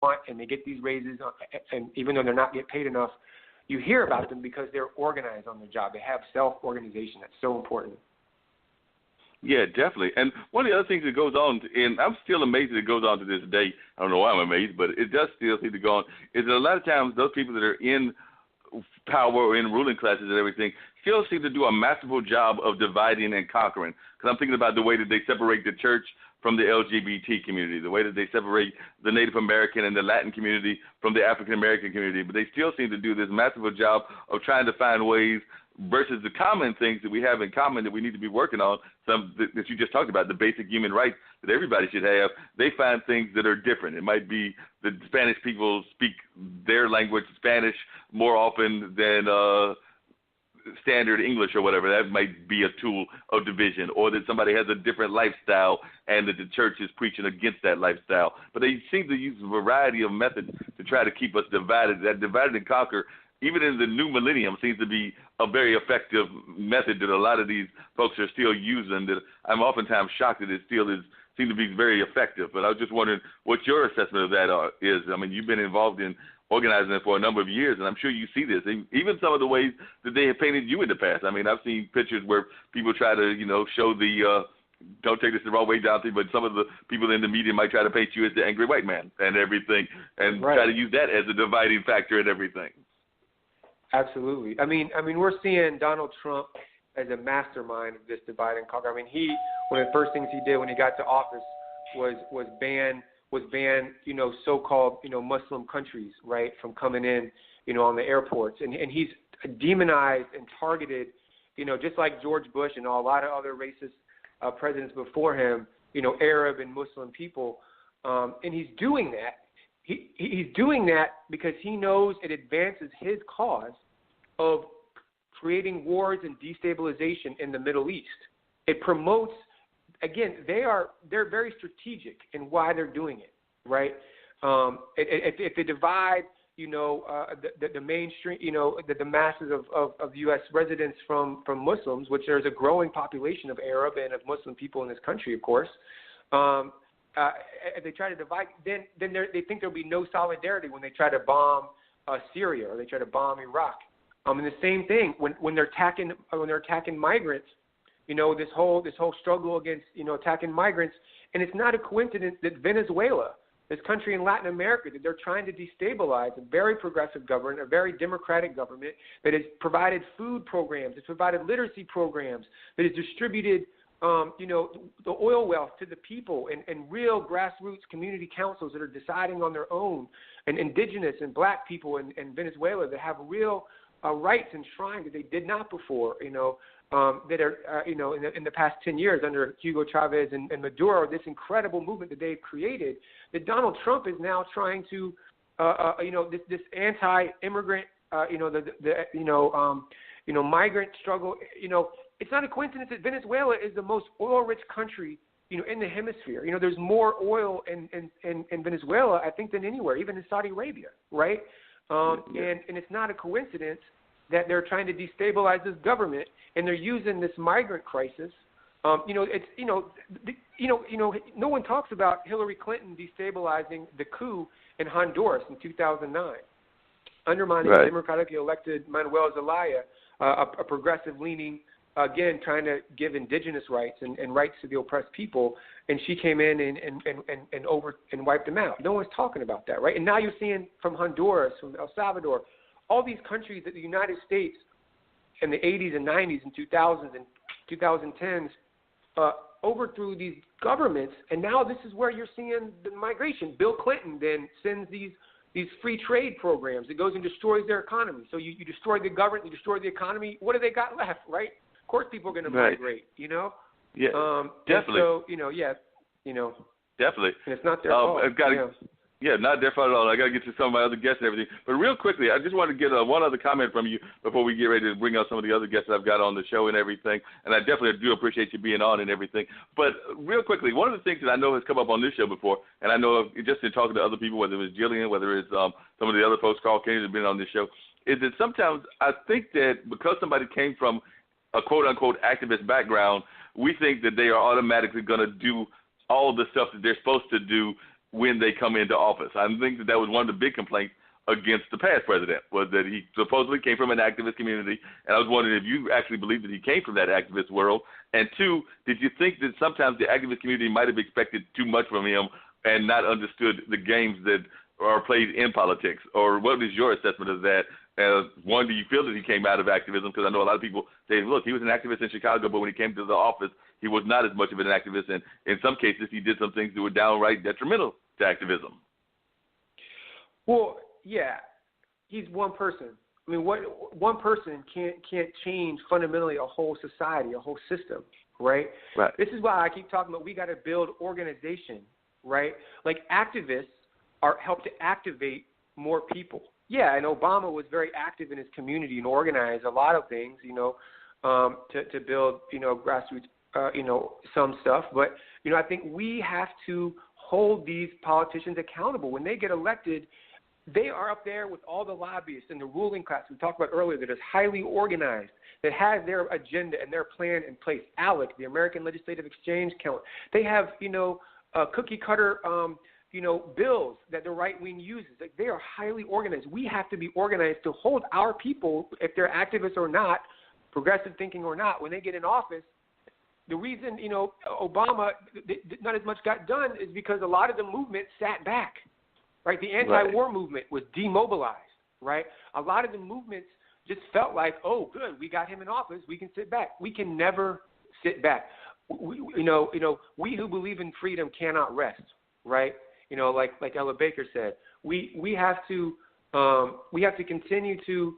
want, and they get these raises, and even though they're not getting paid enough, you hear about them because they're organized on their job. They have self-organization. That's so important. Yeah, definitely. And one of the other things that goes on, and I'm still amazed that it goes on to this day. I don't know why I'm amazed, but it does still seem to go on, is that a lot of times those people that are in power or in ruling classes and everything still seem to do a masterful job of dividing and conquering. Because I'm thinking about the way that they separate the church from the LGBT community, the way that they separate the Native American and the Latin community from the African American community. But they still seem to do this masterful job of trying to find ways versus the common things that we have in common that we need to be working on, some that you just talked about, the basic human rights that everybody should have. They find things that are different. It might be the Spanish people speak their language, Spanish, more often than standard English or whatever. That might be a tool of division, or that somebody has a different lifestyle and that the church is preaching against that lifestyle. But they seem to use a variety of methods to try to keep us divided. That divide and conquer, even in the new millennium, seems to be a very effective method that a lot of these folks are still using, that I'm oftentimes shocked that it still seems to be very effective. But I was just wondering what your assessment of that is. I mean, you've been involved in organizing it for a number of years, and I'm sure you see this, even some of the ways that they have painted you in the past. I mean, I've seen pictures where people try to, show the don't take this the wrong way, Dante, but some of the people in the media might try to paint you as the angry white man and everything, and try to use that as a dividing factor and everything. Absolutely. I mean, we're seeing Donald Trump as a mastermind of this divide and conquer. I mean, one of the first things he did when he got to office was ban so-called, Muslim countries, right, from coming in, on the airports. And he's demonized and targeted, just like George Bush and a lot of other racist presidents before him, Arab and Muslim people. And he's doing that. He's doing that because he knows it advances his cause of creating wars and destabilization in the Middle East. It promotes, again, they're very strategic in why they're doing it, right? If they divide, the mainstream, the masses of U.S. residents from Muslims, which there's a growing population of Arab and of Muslim people in this country, of course. If they try to divide, then they think there'll be no solidarity when they try to bomb Syria or they try to bomb Iraq. And the same thing when they're attacking migrants, this whole struggle against attacking migrants, and it's not a coincidence that Venezuela, this country in Latin America, that they're trying to destabilize, a very progressive government, a very democratic government that has provided food programs, has provided literacy programs, that has distributed the oil wealth to the people, and real grassroots community councils that are deciding on their own, and indigenous and black people in Venezuela that have real rights enshrined that they did not before, that are, in the past 10 years under Hugo Chavez and Maduro, this incredible movement that they've created, that Donald Trump is now trying to, this anti-immigrant, migrant struggle, it's not a coincidence that Venezuela is the most oil-rich country, in the hemisphere. There's more oil in Venezuela, I think, than anywhere, even in Saudi Arabia, right? And it's not a coincidence that they're trying to destabilize this government, and they're using this migrant crisis. No one talks about Hillary Clinton destabilizing the coup in Honduras in 2009, undermining the democratically elected Manuel Zelaya, a progressive-leaning, again, trying to give indigenous rights and rights to the oppressed people, and she came in and wiped them out. No one's talking about that, right? And now you're seeing from Honduras, from El Salvador, all these countries that the United States in the 80s and 90s and 2000s and 2010s overthrew these governments, and now this is where you're seeing the migration. Bill Clinton then sends these free trade programs. It goes and destroys their economy. So you destroy the government, you destroy the economy. What do they got left, right? Of course people are going to migrate, Yeah, And definitely. so, Definitely. And it's not their fault. Not their fault at all. I got to get to some of my other guests and everything. But real quickly, I just want to get one other comment from you before we get ready to bring out some of the other guests that I've got on the show and everything. And I definitely do appreciate you being on and everything. But real quickly, one of the things that I know has come up on this show before, and I know just in talking to other people, whether it was Jillian, whether it's some of the other folks, Carl Kenny, that have been on this show, is that sometimes I think that because somebody came from a quote-unquote activist background, we think that they are automatically going to do all the stuff that they're supposed to do when they come into office. I think that was one of the big complaints against the past president, was that he supposedly came from an activist community, and I was wondering if you actually believe that he came from that activist world. And two, did you think that sometimes the activist community might have expected too much from him and not understood the games that are played in politics? Or what is your assessment of that? One, do you feel that he came out of activism? Because I know a lot of people say, look, he was an activist in Chicago, but when he came to the office, he was not as much of an activist, and in some cases he did some things that were downright detrimental to activism. Well, yeah, he's one person. I mean, one person can't change fundamentally a whole society, a whole system, right? Right. This is why I keep talking about we got to build organization, right? Like activists help to activate more people. Yeah, and Obama was very active in his community and organized a lot of things, to build, grassroots, some stuff. But, I think we have to hold these politicians accountable. When they get elected, they are up there with all the lobbyists and the ruling class we talked about earlier that is highly organized, that has their agenda and their plan in place. ALEC, the American Legislative Exchange Council, they have, cookie cutter, bills that the right wing uses. Like, they are highly organized. We have to be organized to hold our people, if they're activists or not, progressive thinking or not, when they get in office. The reason, Obama not as much got done is because a lot of the movement sat back. Right, the anti-war movement was demobilized. Right, a lot of the movements just felt like, oh, good, we got him in office, we can sit back. We can never sit back. We who believe in freedom cannot rest. Right, like Ella Baker said, we have to continue to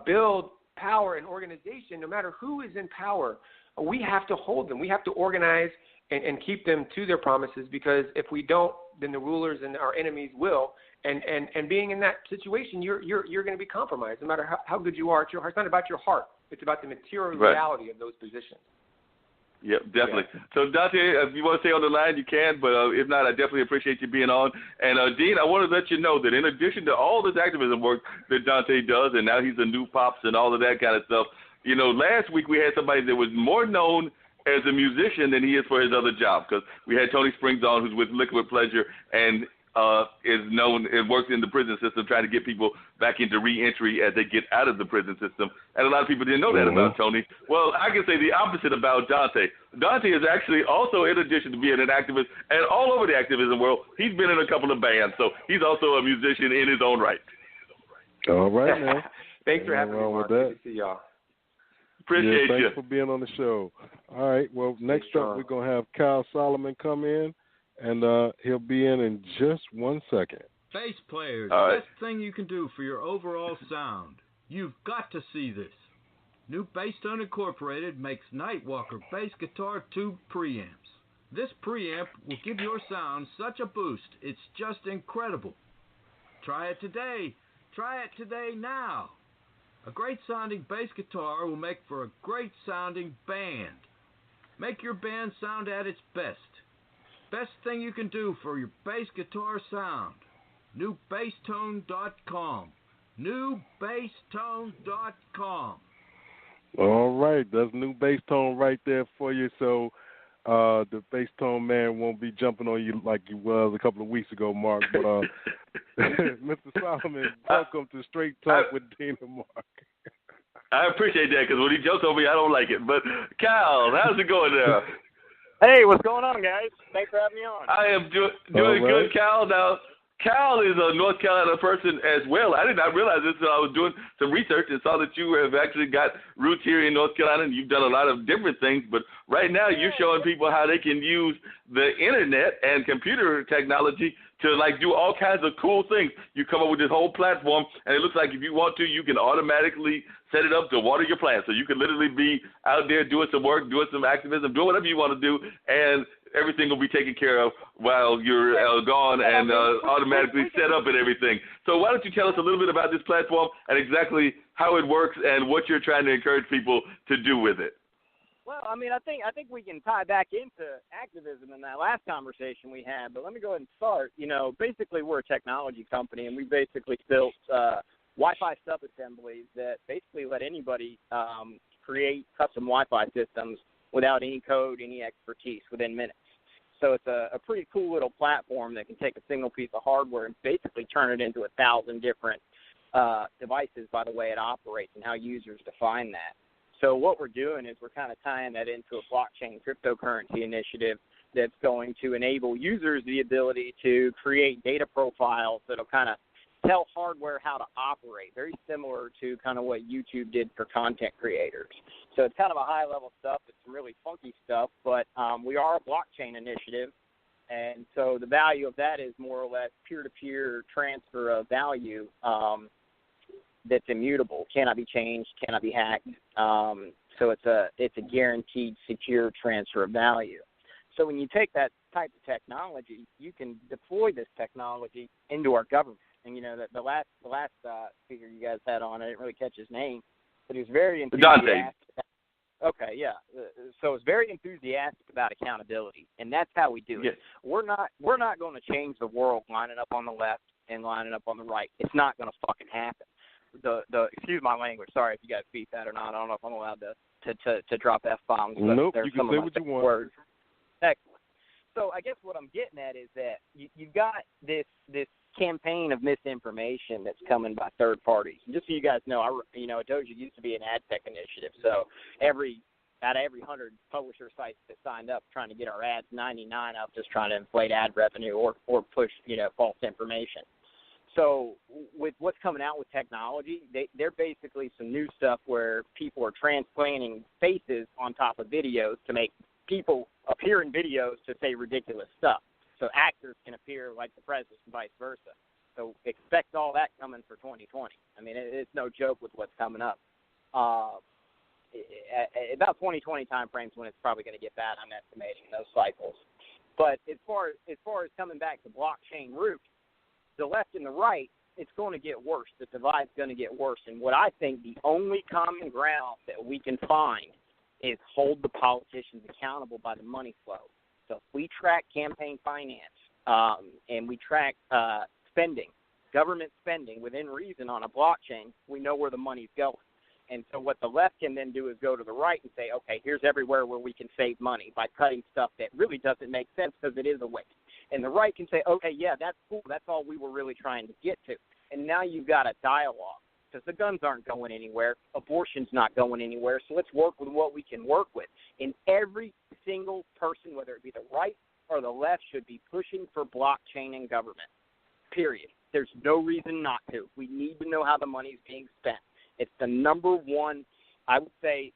build power and organization. No matter who is in power, we have to hold them. We have to organize and keep them to their promises, because if we don't, then the rulers and our enemies will. And being in that situation, you're going to be compromised, no matter how good you are at your heart. It's not about your heart. It's about the material reality of those positions. Yeah, definitely. Yeah. So, Dante, if you want to stay on the line, you can, but if not, I definitely appreciate you being on. And, Dean, I want to let you know that in addition to all this activism work that Dante does, and now he's a new Pops and all of that kind of stuff, last week we had somebody that was more known as a musician than he is for his other job, because we had Tony Springs on, who's with Liquid Pleasure, and is known and works in the prison system trying to get people back into reentry as they get out of the prison system. And a lot of people didn't know that about Tony. Well, I can say the opposite about Dante. Dante is actually also, in addition to being an activist and all over the activism world, he's been in a couple of bands, so he's also a musician in his own right. All right, man. Thanks for having me, Mark. Good to see y'all. Appreciate you. Thanks for being on the show. All right, well, next up we're going to have Kyle Solomon come in, and he'll be in just 1 second. Bass players, the best thing you can do for your overall sound. You've got to see this. New Basstone Incorporated makes Nightwalker bass guitar tube preamps. This preamp will give your sound such a boost, it's just incredible. Try it today. Try it today now. A great sounding bass guitar will make for a great sounding band. Make your band sound at its best. Best thing you can do for your bass guitar sound. NewBassTone.com. NewBassTone.com. All right, that's New Bass Tone right there for you. So the Bass Tone man won't be jumping on you like he was a couple of weeks ago, Mark. But Mr. Solomon, welcome to Straight Talk with Dean and Mark. I appreciate that, because when he jumps on me, I don't like it. But Kyle, how's it going there? Hey, what's going on, guys? Thanks for having me on. I am doing good, Kyle. Now, Kyle is a North Carolina person as well. I did not realize this until I was doing some research and saw that you have actually got roots here in North Carolina, and you've done a lot of different things. But right now you're showing people how they can use the internet and computer technology to, like, do all kinds of cool things. You come up with this whole platform, and it looks like if you want to, you can automatically set it up to water your plants. So you can literally be out there doing some work, doing some activism, doing whatever you want to do, and everything will be taken care of while you're gone and automatically set up and everything. So why don't you tell us a little bit about this platform and exactly how it works and what you're trying to encourage people to do with it? Well, I mean, I think we can tie back into activism in that last conversation we had, but let me go ahead and start. Basically we're a technology company, and we basically built Wi-Fi sub-assemblies that basically let anybody create custom Wi-Fi systems without any code, any expertise, within minutes. So it's a pretty cool little platform that can take a single piece of hardware and basically turn it into 1,000 different devices by the way it operates and how users define that. So what we're doing is we're kind of tying that into a blockchain cryptocurrency initiative that's going to enable users the ability to create data profiles that'll kind of tell hardware how to operate, very similar to kind of what YouTube did for content creators. So it's kind of a high-level stuff. It's some really funky stuff, but we are a blockchain initiative, and so the value of that is more or less peer-to-peer transfer of value that's immutable, cannot be changed, cannot be hacked. So it's a guaranteed, secure transfer of value. So when you take that type of technology, you can deploy this technology into our government. And, you know, the last speaker you guys had on, I didn't really catch his name, but he was very enthusiastic. Dante. Okay, yeah. So it's very enthusiastic about accountability, and that's how we do it. Yes. We're not going to change the world lining up on the left and lining up on the right. It's not going to fucking happen. Excuse my language. Sorry if you guys beat that or not. I don't know if I'm allowed to drop F-bombs. But Nope, there's you can some say of my what you want. words. Excellent. So I guess what I'm getting at is that you've got this campaign of misinformation that's coming by third parties. And just so you guys know, Doja used to be an ad tech initiative. So out of every 100 publisher sites that signed up trying to get our ads, 99 of just trying to inflate ad revenue or push false information. So with what's coming out with technology, they're basically some new stuff where people are transplanting faces on top of videos to make people appear in videos to say ridiculous stuff. So actors can appear like the president and vice versa. So expect all that coming for 2020. I mean, it's no joke with what's coming up. About 2020 time frames when it's probably going to get bad, I'm estimating those cycles. But as far as coming back to blockchain roots, the left and the right, it's going to get worse. The divide's going to get worse. And what I think the only common ground that we can find is hold the politicians accountable by the money flow. So if we track campaign finance and we track spending, government spending within reason on a blockchain, we know where the money's going. And so what the left can then do is go to the right and say, okay, here's everywhere where we can save money by cutting stuff that really doesn't make sense because it is a waste. And the right can say, okay, yeah, that's cool. That's all we were really trying to get to. And now you've got a dialogue because the guns aren't going anywhere. Abortion's not going anywhere. So let's work with what we can work with. And every single person, whether it be the right or the left, should be pushing for blockchain in government, period. There's no reason not to. We need to know how the money is being spent. It's the number one, I would say,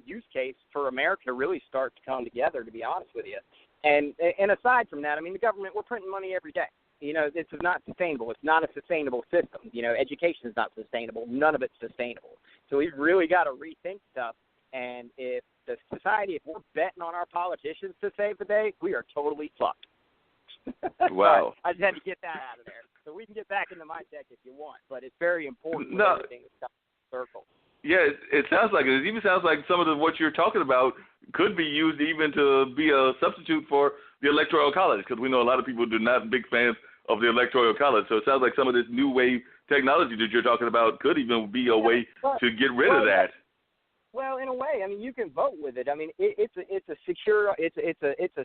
use case for America to really start to come together, to be honest with you. And aside from that, I mean, the government, we're printing money every day. You know, this is not sustainable. It's not a sustainable system. You know, education is not sustainable. None of it's sustainable. So we've really got to rethink stuff. And if the society, if we're betting on our politicians to save the day, we are totally fucked. Wow. I just had to get that out of there. So we can get back into my deck if you want, but it's very important. No. Everything is circle. Yeah, it sounds like it. It even sounds like some of what you're talking about could be used even to be a substitute for the Electoral College, because we know a lot of people are not big fans of the Electoral College. So it sounds like some of this new wave technology that you're talking about could even be a way to get rid of that. Well, in a way, I mean, you can vote with it. I mean, it's a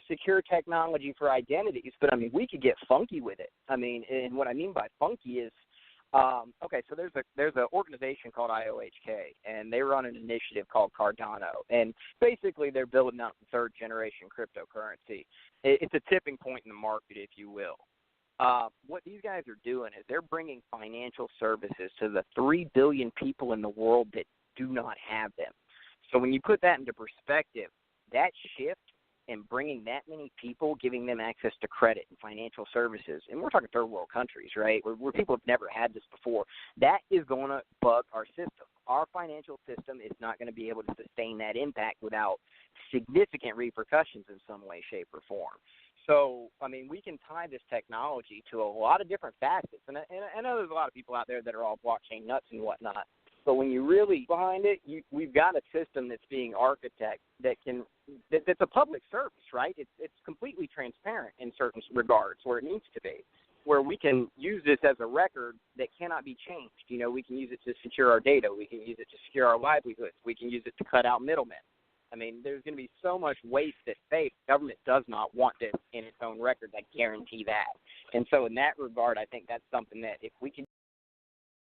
secure technology for identities, but I mean, we could get funky with it. I mean, and what I mean by funky is, okay, so there's an organization called IOHK, and they run an initiative called Cardano, and basically they're building out the third generation cryptocurrency. It's a tipping point in the market, if you will. What these guys are doing is they're bringing financial services to the 3 billion people in the world that do not have them. So when you put that into perspective, that shift and bringing that many people, giving them access to credit and financial services, and we're talking third world countries, right, where people have never had this before, that is going to bug our system. Our financial system is not going to be able to sustain that impact without significant repercussions in some way, shape, or form. So, I mean, we can tie this technology to a lot of different facets, and I know there's a lot of people out there that are all blockchain nuts and whatnot. But when you really behind it, we've got a system that's being architected that's a public service, right? It's completely transparent in certain regards where it needs to be, where we can use this as a record that cannot be changed. You know, we can use it to secure our data. We can use it to secure our livelihoods. We can use it to cut out middlemen. I mean, there's going to be so much waste at stake. Government does not want this in its own record. I guarantee that. And so in that regard, I think that's something that if we can